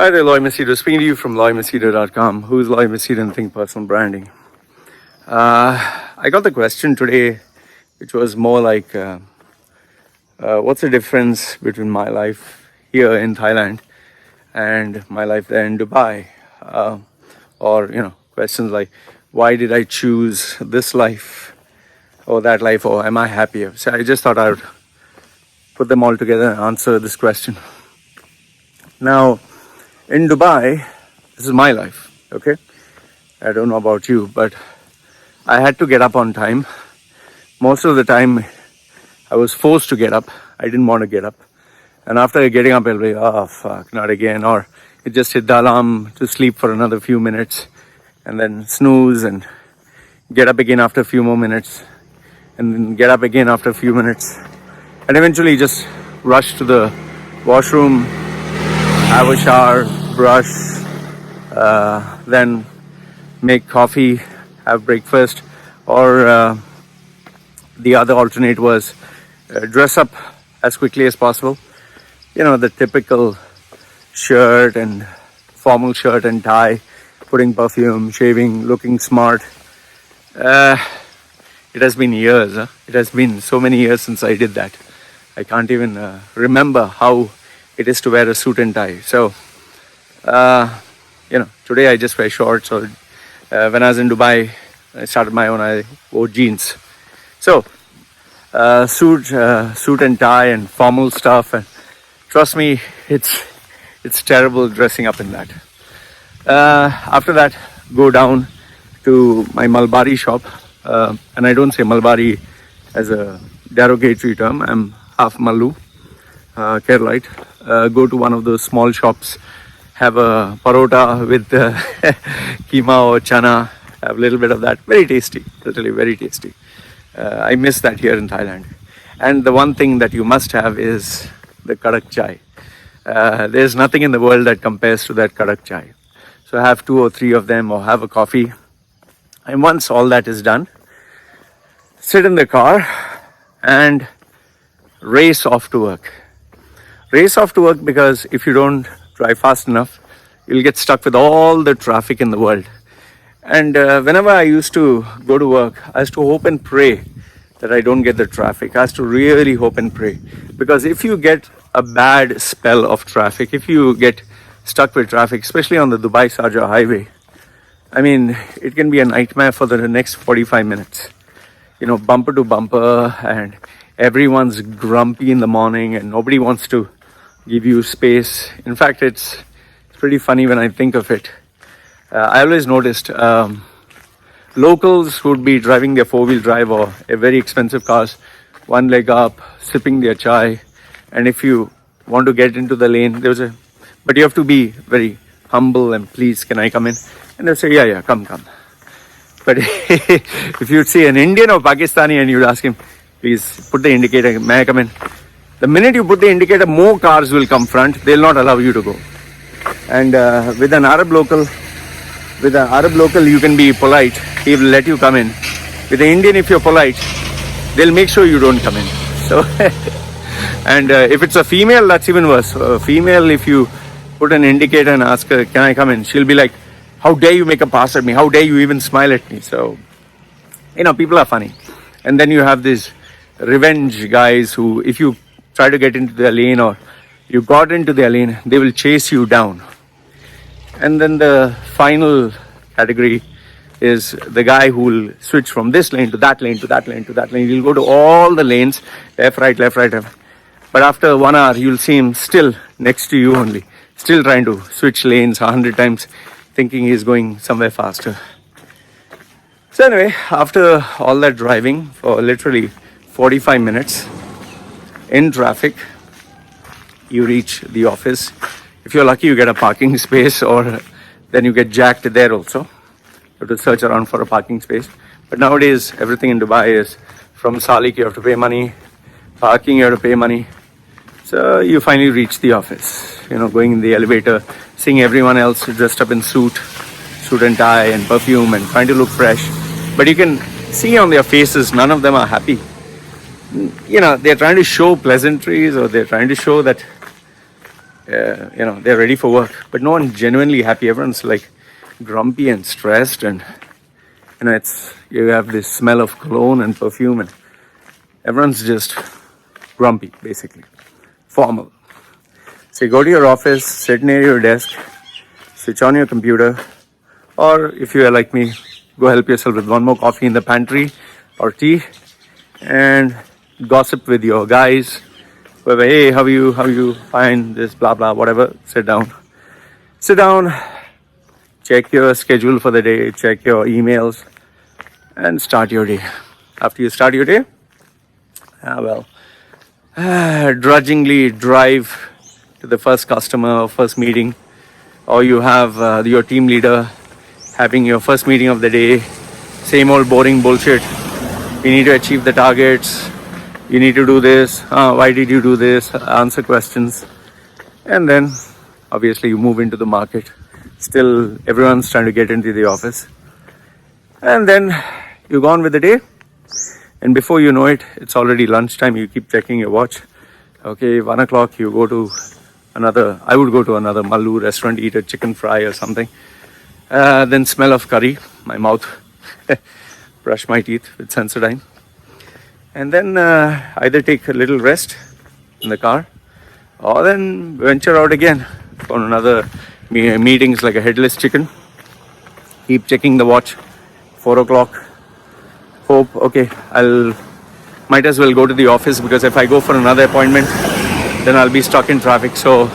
Hi there, Loy Machedo. Speaking to you from loymachedo.com. Who's Loy Machedo and Think Personal Branding? I got the question today, which was more like, what's the difference between my life here in Thailand and my life there in Dubai? Or questions like, why did I choose this life or that life, or am I happier? So I just thought I would put them all together and answer this question. Now, in Dubai, this is my life, okay? I don't know about you, but I had to get up on time. Most of the time, I was forced to get up. I didn't want to get up. And after getting up, I'll be, oh, fuck, not again. Or it just hit the alarm to sleep for another few minutes and then snooze and get up again after a few more minutes and then get up again after a few minutes. And eventually just rush to the washroom, have a shower, brush, then make coffee, have breakfast, or the other alternate was dress up as quickly as possible. The typical shirt and formal shirt and tie, putting perfume, shaving, looking smart. It has been years. It has been so many years since I did that. I can't even remember how it is to wear a suit and tie. So, today I just wear shorts. Or when I was in Dubai, I started my own, I wore jeans. So, suit and tie and formal stuff. And trust me, it's terrible dressing up in that. After that, go down to my Malbari shop. And I don't say Malbari as a derogatory term. I'm half Mallu, Keralite. Go to one of those small shops, have a parota with keema or chana, have a little bit of that. Very tasty, literally very tasty. I miss that here in Thailand. And the one thing that you must have is the kadak chai. There's nothing in the world that compares to that kadak chai. So have 2 or 3 of them or have a coffee. And once all that is done, sit in the car and race off to work. Race off to work because if you don't drive fast enough, you'll get stuck with all the traffic in the world. And whenever I used to go to work, I used to hope and pray that I don't get the traffic. I used to really hope and pray. Because if you get a bad spell of traffic, if you get stuck with traffic, especially on the Dubai-Sharjah highway, I mean, it can be a nightmare for the next 45 minutes. Bumper to bumper, and everyone's grumpy in the morning and nobody wants to give you space. In fact, it's pretty funny when I think of it. I always noticed locals would be driving their 4-wheel drive or a very expensive cars, one leg up, sipping their chai. And if you want to get into the lane, but you have to be very humble and please, can I come in? And they'll say, yeah, come. But if you'd see an Indian or Pakistani and you'd ask him, please put the indicator, may I come in? The minute you put the indicator, more cars will come front. They'll not allow you to go. And with an Arab local, you can be polite. He will let you come in. With the Indian, if you're polite, they'll make sure you don't come in. So, and if it's a female, that's even worse. A female, if you put an indicator and ask her, can I come in? She'll be like, how dare you make a pass at me? How dare you even smile at me? So, people are funny. And then you have these revenge guys who, if you try to get into their lane or you got into their lane, they will chase you down. And then the final category is the guy who will switch from this lane to that lane, to that lane, to that lane. He'll go to all the lanes, left, right, left, right, left. But after 1 hour, you'll see him still next to you only, still trying to switch lanes 100 times, thinking he's going somewhere faster. So anyway, after all that driving for literally 45 minutes in traffic, you reach the office. If you're lucky, you get a parking space, or then you get jacked there also. You have to search around for a parking space. But nowadays, everything in Dubai is from Salik, you have to pay money. Parking, you have to pay money. So you finally reach the office. Going in the elevator, seeing everyone else dressed up in suit and tie and perfume and trying to look fresh. But you can see on their faces, none of them are happy. They're trying to show pleasantries, or they're trying to show that they're ready for work, but no one's genuinely happy. Everyone's like grumpy and stressed, and you have this smell of cologne and perfume, and everyone's just grumpy, basically, formal. So you go to your office, sit near your desk, switch on your computer, or if you are like me, go help yourself with one more coffee in the pantry or tea, and gossip with your guys. Whoever, hey, how you, fine, this, blah, blah, whatever, sit down, check your schedule for the day, check your emails, and start your day. After you start your day, drudgingly drive to the first customer or first meeting, or you have your team leader having your first meeting of the day, same old boring bullshit. You need to achieve the targets, you need to do this, why did you do this, answer questions, and then obviously you move into the market. Still everyone's trying to get into the office, and then you go on with the day, and before you know it, it's already lunchtime. You keep checking your watch. Okay, 1 o'clock, you go to I would go to another Mallu restaurant, eat a chicken fry or something, then smell of curry, my mouth, brush my teeth with Sensodyne, and then either take a little rest in the car, or then venture out again for another meetings like a headless chicken. Keep checking the watch, 4 o'clock. Hope, okay, might as well go to the office, because if I go for another appointment, then I'll be stuck in traffic. So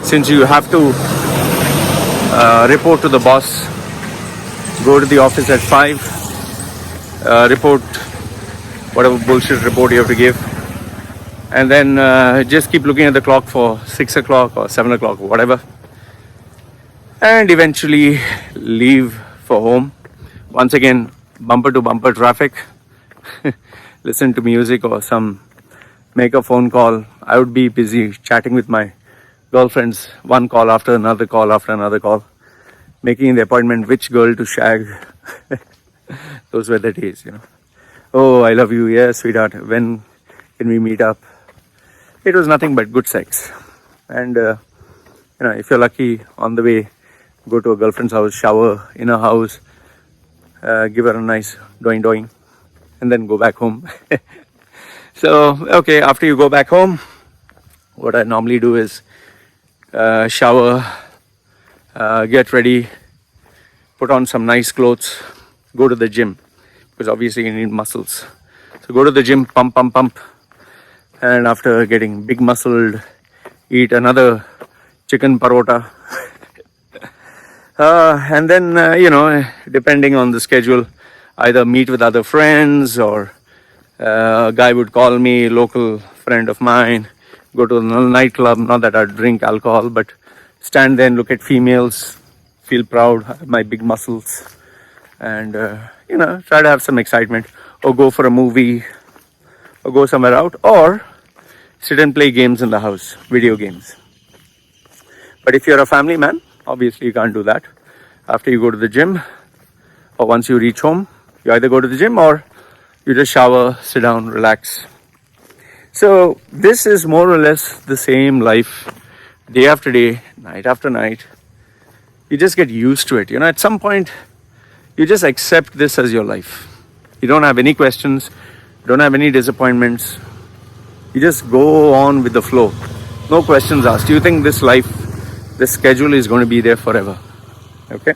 since you have to report to the boss, go to the office at 5, report whatever bullshit report you have to give, and then just keep looking at the clock for 6 o'clock or 7 o'clock or whatever, and eventually leave for home. Once again, bumper to bumper traffic. Listen to music or make a phone call. I would be busy chatting with my girlfriends, one call after another call after another call, making the appointment which girl to shag. Those were the days, Oh, I love you. Yes, sweetheart. When can we meet up? It was nothing but good sex. And, if you're lucky, on the way, go to a girlfriend's house, shower in her house, give her a nice doing, and then go back home. So, okay, after you go back home, what I normally do is shower, get ready, put on some nice clothes, go to the gym, because obviously you need muscles. So go to the gym, pump, and after getting big muscled, eat another chicken parota. And then, depending on the schedule, either meet with other friends, or a guy would call me, local friend of mine, go to a nightclub. Not that I drink alcohol, but stand there and look at females, feel proud, have my big muscles, and, try to have some excitement, or go for a movie, or go somewhere out, or sit and play games in the house, video games. But if you're a family man, obviously you can't do that. After you go to the gym, or once you reach home, you either go to the gym or you just shower, sit down, relax. So this is more or less the same life, day after day, night after night. You just get used to it. At some point, you just accept this as your life. You don't have any questions, don't have any disappointments. You just go on with the flow. No questions asked. You think this schedule is going to be there forever. Okay?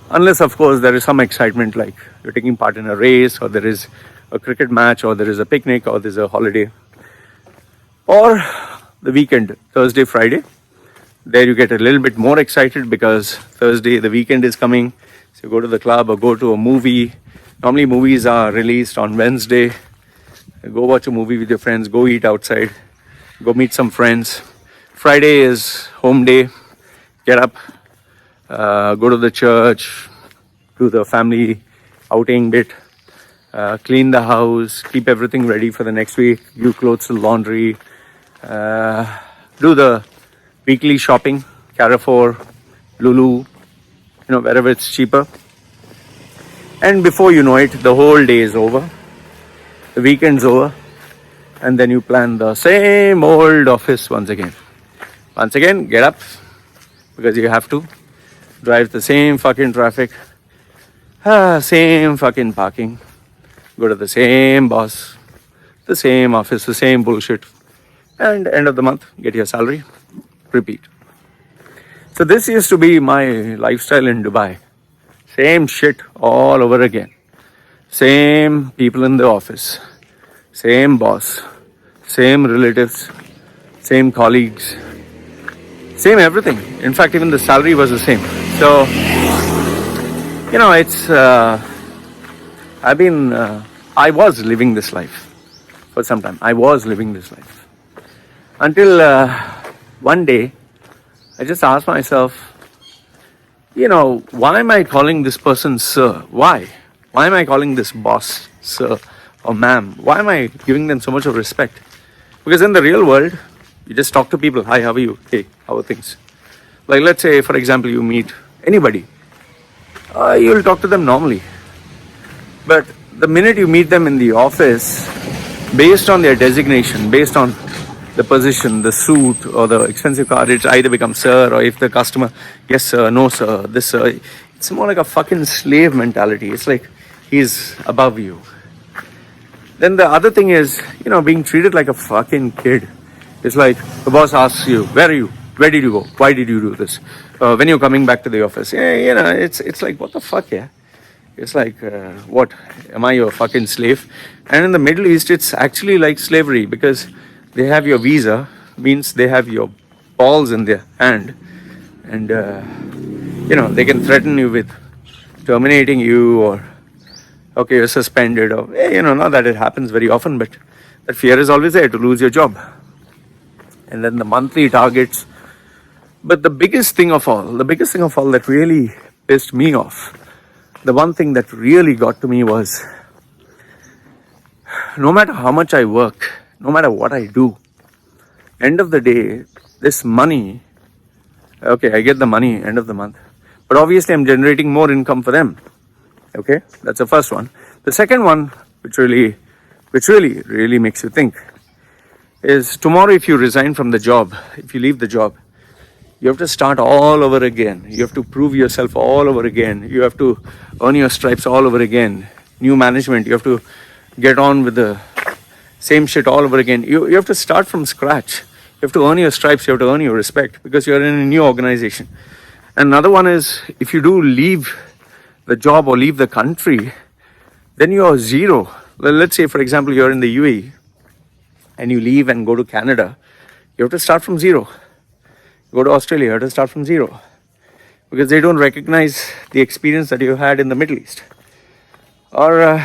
Unless, of course, there is some excitement, like you're taking part in a race, or there is a cricket match, or there is a picnic, or there's a holiday. Or the weekend, Thursday, Friday. There you get a little bit more excited, because Thursday, the weekend is coming. So you go to the club or go to a movie. Normally movies are released on Wednesday. Go watch a movie with your friends, go eat outside, go meet some friends. Friday is home day. Get up, go to the church, do the family outing bit, clean the house, keep everything ready for the next week, do clothes to laundry, do the weekly shopping, Carrefour, Lulu, wherever it's cheaper. And before you know it, the whole day is over, the weekend's over, and then you plan the same old office once again. Once again, get up because you have to drive the same fucking traffic, same fucking parking, go to the same boss, the same office, the same bullshit, and end of the month, get your salary, repeat. So this used to be my lifestyle in Dubai. Same shit all over again. Same people in the office, same boss, same relatives, same colleagues, same everything. In fact, even the salary was the same. So, it's, I was living this life for some time. I was living this life. Until one day, I just asked myself, why am I calling this person sir? Why? Why am I calling this boss sir or ma'am? Why am I giving them so much of respect? Because in the real world, you just talk to people. Hi, how are you? Hey, how are things? Like, let's say, for example, you meet anybody. You'll talk to them normally. But the minute you meet them in the office, based on their designation, based on the position, the suit, or the expensive car, it either becomes sir, or if the customer, yes sir, no sir, this sir. It's more like a fucking slave mentality. It's like he's above you. Then the other thing is, being treated like a fucking kid. It's like the boss asks you, where are you? Where did you go? Why did you do this? When you're coming back to the office, it's like, what the fuck, yeah? It's like, what? Am I your fucking slave? And in the Middle East, it's actually like slavery because they have your visa, means they have your balls in their hand. And, they can threaten you with terminating you or, okay, you're suspended or, not that it happens very often, but that fear is always there to lose your job. And then the monthly targets. But the biggest thing of all that really pissed me off, the one thing that really got to me was, no matter how much I work, no matter what I do, end of the day, this money, okay, I get the money end of the month, but obviously I'm generating more income for them. Okay, that's the first one. The second one, which really makes you think, is tomorrow if you resign from the job, if you leave the job, you have to start all over again. You have to prove yourself all over again. You have to earn your stripes all over again. New management, you have to get on with the same shit all over again. You have to start from scratch. You have to earn your stripes, you have to earn your respect because you're in a new organization. Another one is, if you do leave the job or leave the country, then you are zero. Well, let's say, for example, you're in the UAE and you leave and go to Canada, you have to start from zero. Go to Australia, you have to start from zero because they don't recognize the experience that you had in the Middle East. Or,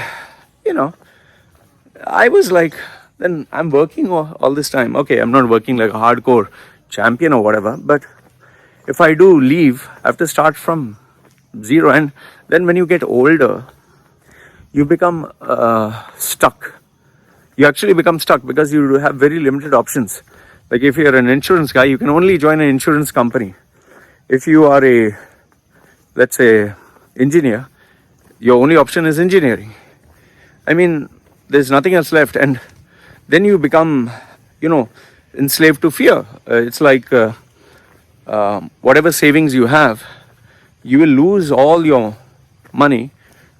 I was like, then I'm working all this time. Okay, I'm not working like a hardcore champion or whatever, but if I do leave, I have to start from zero. And then when you get older, you become stuck. You actually become stuck because you have very limited options. Like if you're an insurance guy, you can only join an insurance company. If you are let's say, engineer, your only option is engineering. I mean, there's nothing else left. And then you become, enslaved to fear. It's like whatever savings you have, you will lose all your money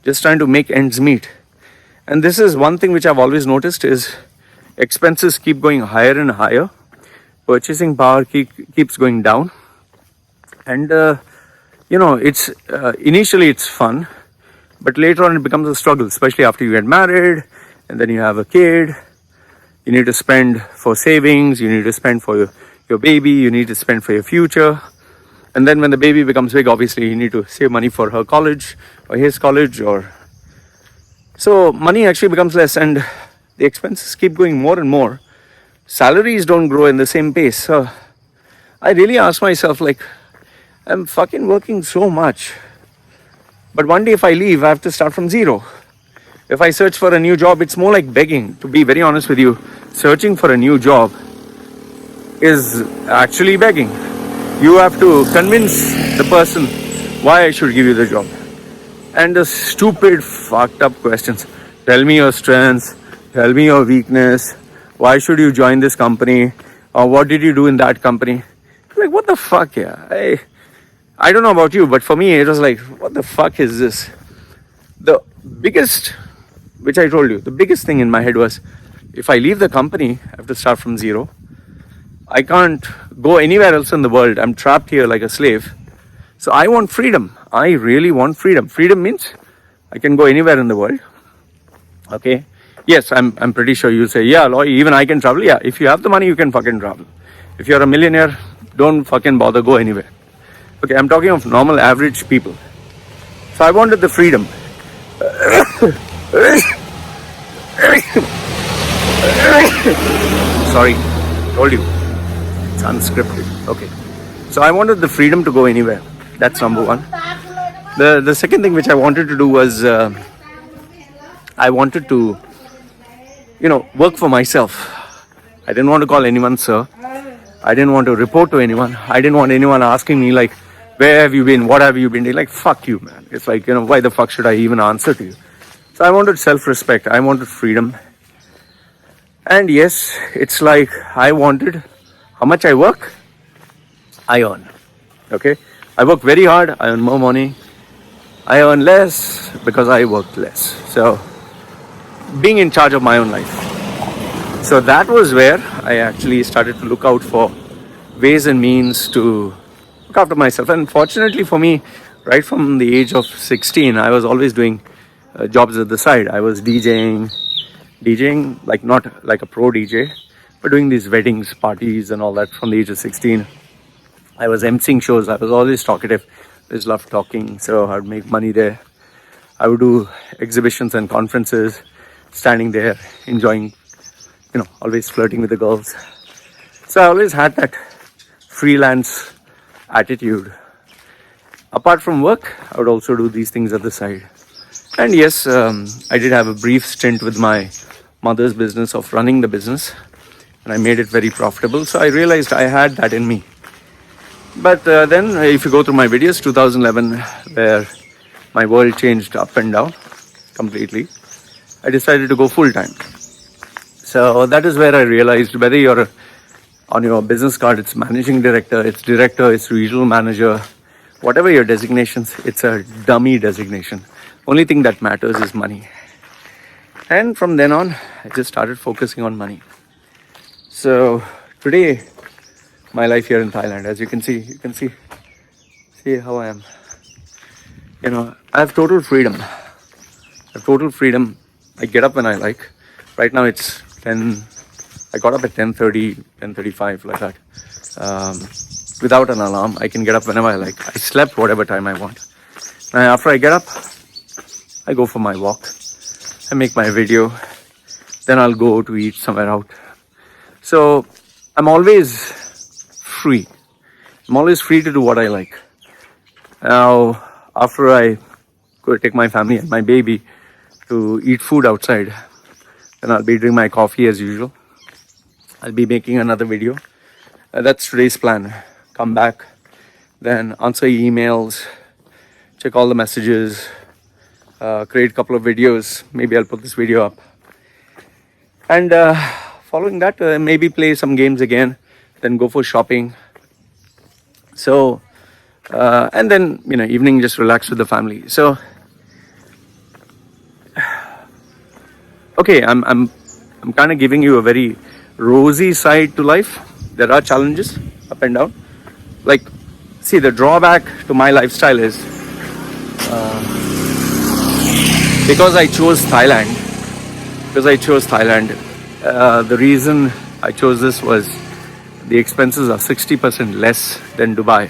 just trying to make ends meet. And this is one thing which I've always noticed is expenses keep going higher and higher. Purchasing power keeps going down. And, it's initially it's fun, but later on it becomes a struggle, especially after you get married and then you have a kid. You need to spend for savings, you need to spend for your baby, you need to spend for your future. And then when the baby becomes big, obviously you need to save money for her college or his college so money actually becomes less and the expenses keep going more and more. Salaries don't grow in the same pace. So I really ask myself, like, I'm fucking working so much. But one day if I leave, I have to start from zero. If I search for a new job, it's more like begging. To be very honest with you, searching for a new job is actually begging. You have to convince the person why I should give you the job. And the stupid, fucked up questions. Tell me your strengths. Tell me your weakness. Why should you join this company? Or what did you do in that company? Like, what the fuck, yeah? I don't know about you, but for me, it was like, what the fuck is this? The biggest, which I told you, the biggest thing in my head was, if I leave the company, I have to start from zero. I can't go anywhere else in the world. I'm trapped here like a slave. So I want freedom. I really want freedom. Freedom means I can go anywhere in the world. Okay. Yes, I'm pretty sure you'll say, yeah, Loy, even I can travel. Yeah, if you have the money, you can fucking travel. If you're a millionaire, don't fucking bother, go anywhere. Okay, I'm talking of normal, average people. So I wanted the freedom. Sorry, told you. It's unscripted. Okay. So I wanted the freedom to go anywhere. That's number one. The second thing which I wanted to do was I wanted to, work for myself. I didn't want to call anyone sir. I didn't want to report to anyone. I didn't want anyone asking me like, where have you been? What have you been doing? Like, fuck you, man. It's like, why the fuck should I even answer to you? So I wanted self-respect. I wanted freedom. And yes, it's like I wanted how much I work, I earn. Okay? I work very hard. I earn more money. I earn less because I work less. So being in charge of my own life. So that was where I actually started to look out for ways and means to look after myself. And fortunately for me, right from the age of 16, I was always doing jobs at the side. I was DJing, like not like a pro DJ, but doing these weddings, parties and all that from the age of 16. I was emceeing shows. I was always talkative. I just loved talking. So I would make money there. I would do exhibitions and conferences, standing there, enjoying, always flirting with the girls. So I always had that freelance attitude. Apart from work, I would also do these things at the side. And yes, I did have a brief stint with my mother's business of running the business, and I made it very profitable. So I realized I had that in me. But then if you go through my videos, 2011, where my world changed up and down completely, I decided to go full time. So that is where I realized whether you're on your business card, it's managing director, it's regional manager, whatever your designations, it's a dummy designation. Only thing that matters is money. And from then on, I just started focusing on money. So today, my life here in Thailand, as you can see how I am. I have total freedom. I get up when I like. Right now it's 10. I got up at 10:30, 10:35, like that. Without an alarm, I can get up whenever I like. I slept whatever time I want. And after I get up, I go for my walk. I make my video. Then I'll go to eat somewhere out. So I'm always free. I'm always free to do what I like. Now, after I go take my family and my baby to eat food outside, then I'll be drinking my coffee as usual. I'll be making another video. That's today's plan. Come back, then answer emails, check all the messages, create a couple of videos. Maybe I'll put this video up. And following that, maybe play some games again, then go for shopping. So, and then, evening just relax with the family. So, okay, I'm kind of giving you a very rosy side to life. There are challenges up and down. Like, see, the drawback to my lifestyle is because I chose Thailand. The reason I chose this was the expenses are 60% less than Dubai.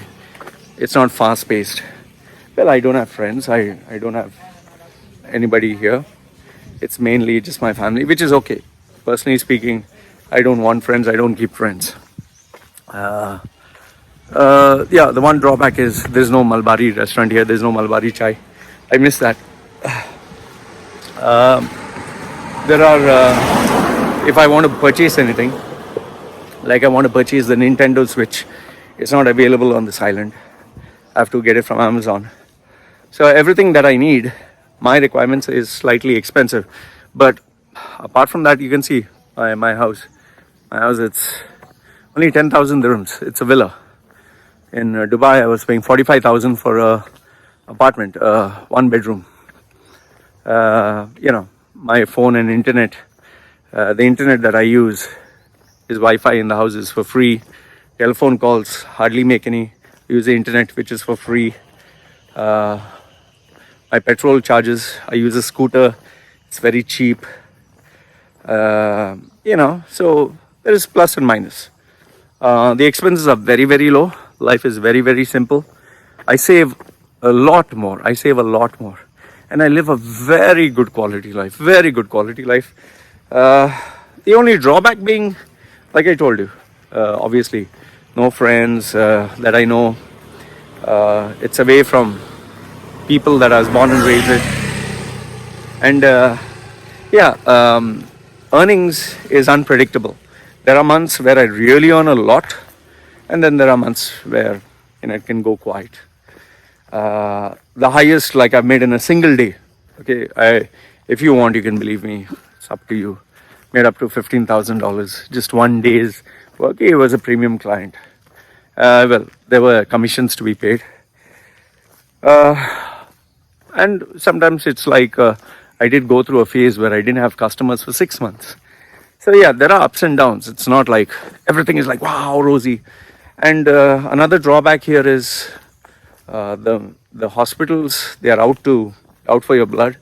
It's not fast paced. Well, I don't have friends. I don't have anybody here. It's mainly just my family, which is okay. Personally speaking, I don't want friends. I don't keep friends. Yeah, the one drawback is there's no Malbari restaurant here. There's no Malbari chai. I miss that. There are, if I want to purchase anything, like I want to purchase the Nintendo Switch, it's not available on this island. I have to get it from Amazon. So everything that I need, my requirements is slightly expensive. But apart from that, you can see my house. My house, it's only 10,000 dirhams. It's a villa. In Dubai, I was paying 45,000 for a apartment, 1 bedroom. My phone and internet. The internet that I use is Wi-Fi in the houses for free. Telephone calls hardly make any. Use the internet, which is for free. My petrol charges. I use a scooter. It's very cheap. So there is plus and minus. The expenses are very, very low. Life is very, very simple. I save a lot more. And I live a very good quality life. The only drawback being, like I told you, obviously, no friends that I know. It's away from people that I was born and raised with. And earnings is unpredictable. There are months where I really earn a lot, and then there are months where it can go quiet. The highest like I've made in a single day. Okay, if you want, you can believe me. It's up to you. Made up to $15,000 just one day's work. He was a premium client. There were commissions to be paid. And sometimes it's like I did go through a phase where I didn't have customers for 6 months. So yeah, there are ups and downs. It's not like everything is like, wow, rosy. And another drawback here is the hospitals, they are out for your blood.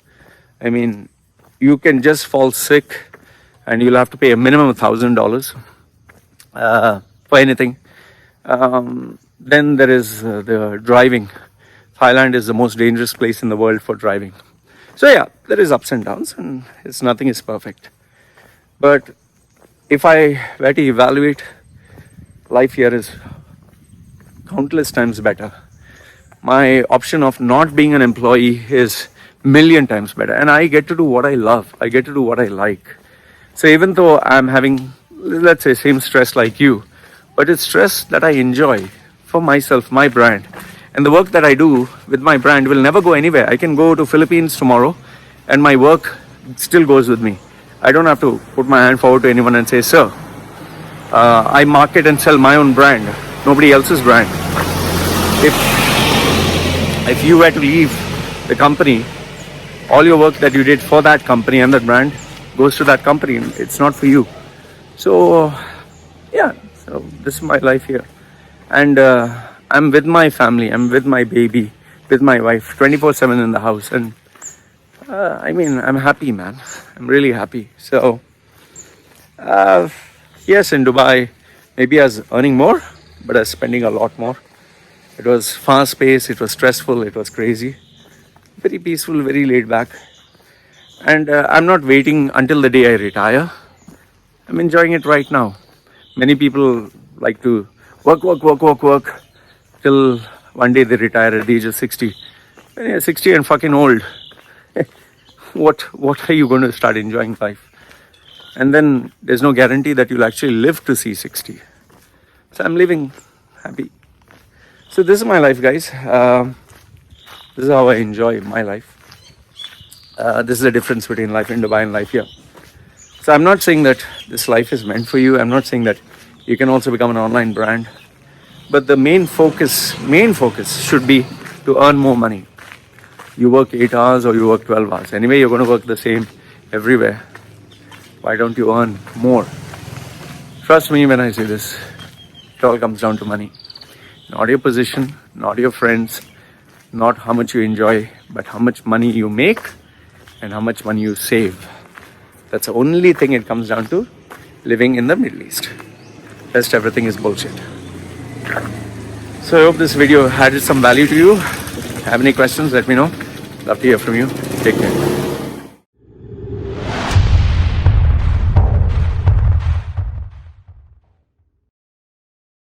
I mean, you can just fall sick and you'll have to pay a minimum of $1,000 for anything. Then there is the driving. Thailand is the most dangerous place in the world for driving. So yeah, there is ups and downs, and nothing is perfect. But if I were to evaluate, life here is countless times better. My option of not being an employee is million times better, and I get to do what I love. I get to do what I like. So even though I'm having, let's say, same stress like you, but it's stress that I enjoy for myself, my brand. And the work that I do with my brand will never go anywhere. I can go to Philippines tomorrow and my work still goes with me. I don't have to put my hand forward to anyone and say, sir, I market and sell my own brand, nobody else's brand. If you were to leave the company, all your work that you did for that company and that brand goes to that company. It's not for you. So yeah, so this is my life here. And I'm with my family, I'm with my baby, with my wife, 24/7 in the house. And I'm happy, man. I'm really happy. So, yes, in Dubai, maybe I was earning more, but I was spending a lot more. It was fast-paced, it was stressful, it was crazy. Very peaceful, very laid back. And I'm not waiting until the day I retire. I'm enjoying it right now. Many people like to work till one day they retire at the age of 60. When you're 60 and fucking old, what are you going to start enjoying life? And then there's no guarantee that you'll actually live to see 60. So I'm living happy. So this is my life, guys. This is how I enjoy my life. This is the difference between life in Dubai and life here. So I'm not saying that this life is meant for you. I'm not saying that you can also become an online brand. But the main focus should be to earn more money. You work 8 hours or you work 12 hours. Anyway, you're going to work the same everywhere. Why don't you earn more? Trust me when I say this. It all comes down to money. Not your position, not your friends, not how much you enjoy, but how much money you make and how much money you save. That's the only thing it comes down to living in the Middle East. Rest everything is bullshit. So I hope this video added some value to you. Have any questions, let me know. Love to hear from you. Take care.